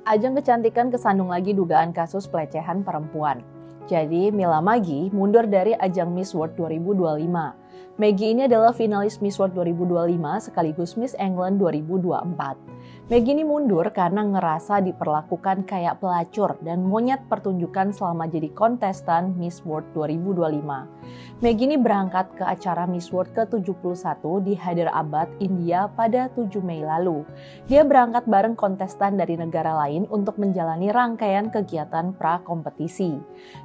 Ajang kecantikan kesandung lagi dugaan kasus pelecehan perempuan. Jadi Mila Maggie mundur dari ajang Miss World 2025. Maggie ini adalah finalis Miss World 2025 sekaligus Miss England 2024. Maggie ini mundur karena ngerasa diperlakukan kayak pelacur dan monyet pertunjukan selama jadi kontestan Miss World 2025. Maggie ini berangkat ke acara Miss World ke-71 di Hyderabad, India pada 7 Mei lalu. Dia berangkat bareng kontestan dari negara lain untuk menjalani rangkaian kegiatan pra-kompetisi.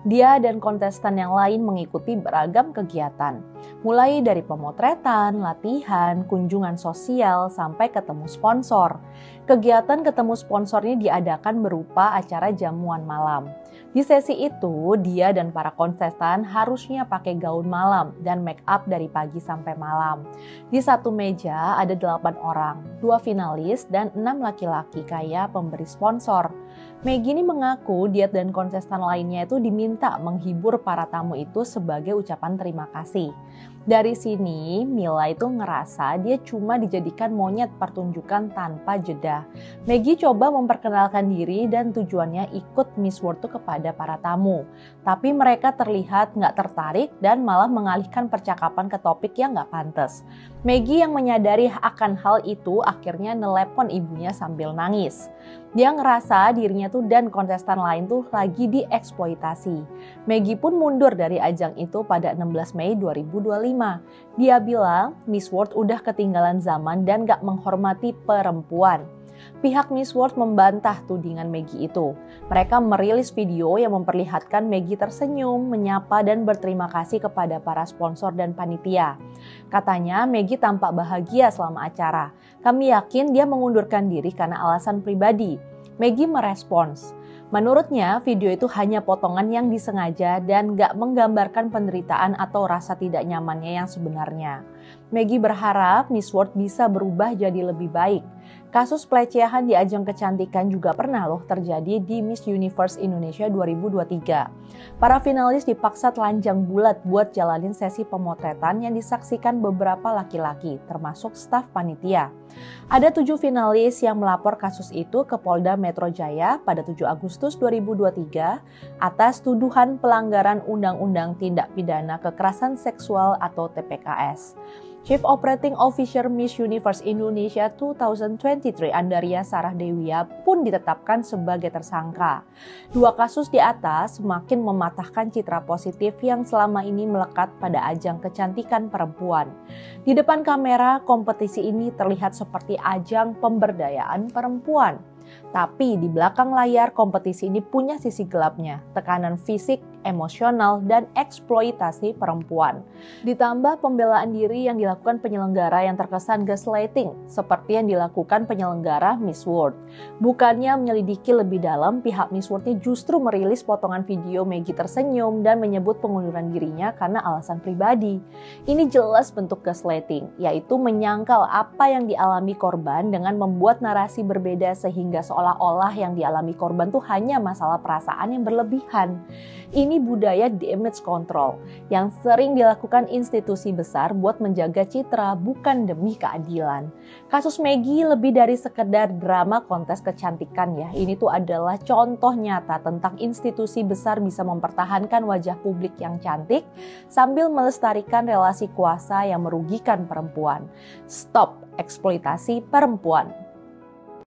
Dia dan kontestan yang lain mengikuti beragam kegiatan, mulai dari pemotretan, latihan, kunjungan sosial, sampai ketemu sponsor. Kegiatan ketemu sponsor ini diadakan berupa acara jamuan malam. Di sesi itu, dia dan para kontestan harusnya pakai gaun malam dan make up dari pagi sampai malam. Di satu meja ada 8 orang, 2 finalis dan 6 laki-laki kaya pemberi sponsor. Maggie ini mengaku dia dan kontestan lainnya itu diminta menghibur para tamu itu sebagai ucapan terima kasih. Dari sini, Mila itu ngerasa dia cuma dijadikan monyet pertunjukan tanpa jeda. Maggie coba memperkenalkan diri dan tujuannya ikut Miss World itu kepada para tamu. Tapi mereka terlihat nggak tertarik dan malah mengalihkan percakapan ke topik yang nggak pantas. Maggie yang menyadari akan hal itu akhirnya nelepon ibunya sambil nangis. Dia ngerasa dirinya tuh dan kontestan lain tuh lagi dieksploitasi. Maggie pun mundur dari ajang itu pada 16 Mei 2025. Dia bilang Miss World udah ketinggalan zaman dan gak menghormati perempuan. Pihak Miss World membantah tudingan Maggie itu. Mereka merilis video yang memperlihatkan Maggie tersenyum, menyapa dan berterima kasih kepada para sponsor dan panitia. Katanya Maggie tampak bahagia selama acara. Kami yakin dia mengundurkan diri karena alasan pribadi. Maggie merespons. Menurutnya, video itu hanya potongan yang disengaja dan gak menggambarkan penderitaan atau rasa tidak nyamannya yang sebenarnya. Maggie berharap Miss World bisa berubah jadi lebih baik. Kasus pelecehan di ajang kecantikan juga pernah loh terjadi di Miss Universe Indonesia 2023. Para finalis dipaksa telanjang bulat buat jalanin sesi pemotretan yang disaksikan beberapa laki-laki, termasuk staf panitia. Ada 7 finalis yang melapor kasus itu ke Polda Metro Jaya pada 7 Agustus 2023 atas tuduhan pelanggaran Undang-Undang Tindak Pidana Kekerasan Seksual atau TPKS. Chief Operating Officer Miss Universe Indonesia 2023 Andaria Sarah Dewia pun ditetapkan sebagai tersangka. 2 kasus di atas semakin mematahkan citra positif yang selama ini melekat pada ajang kecantikan perempuan. Di depan kamera, kompetisi ini terlihat seperti ajang pemberdayaan perempuan. Tapi di belakang layar kompetisi ini punya sisi gelapnya, tekanan fisik, emosional, dan eksploitasi perempuan. Ditambah pembelaan diri yang dilakukan penyelenggara yang terkesan gaslighting, seperti yang dilakukan penyelenggara Miss World. Bukannya menyelidiki lebih dalam, pihak Miss World ini justru merilis potongan video Maggie tersenyum dan menyebut pengunduran dirinya karena alasan pribadi. Ini jelas bentuk gaslighting, yaitu menyangkal apa yang dialami korban dengan membuat narasi berbeda sehingga seolah-olah yang dialami korban tuh hanya masalah perasaan yang berlebihan. Ini budaya damage control yang sering dilakukan institusi besar buat menjaga citra bukan demi keadilan. Kasus Maggie lebih dari sekedar drama kontes kecantikan ya. Ini tuh adalah contoh nyata tentang institusi besar bisa mempertahankan wajah publik yang cantik sambil melestarikan relasi kuasa yang merugikan perempuan. Stop eksploitasi perempuan.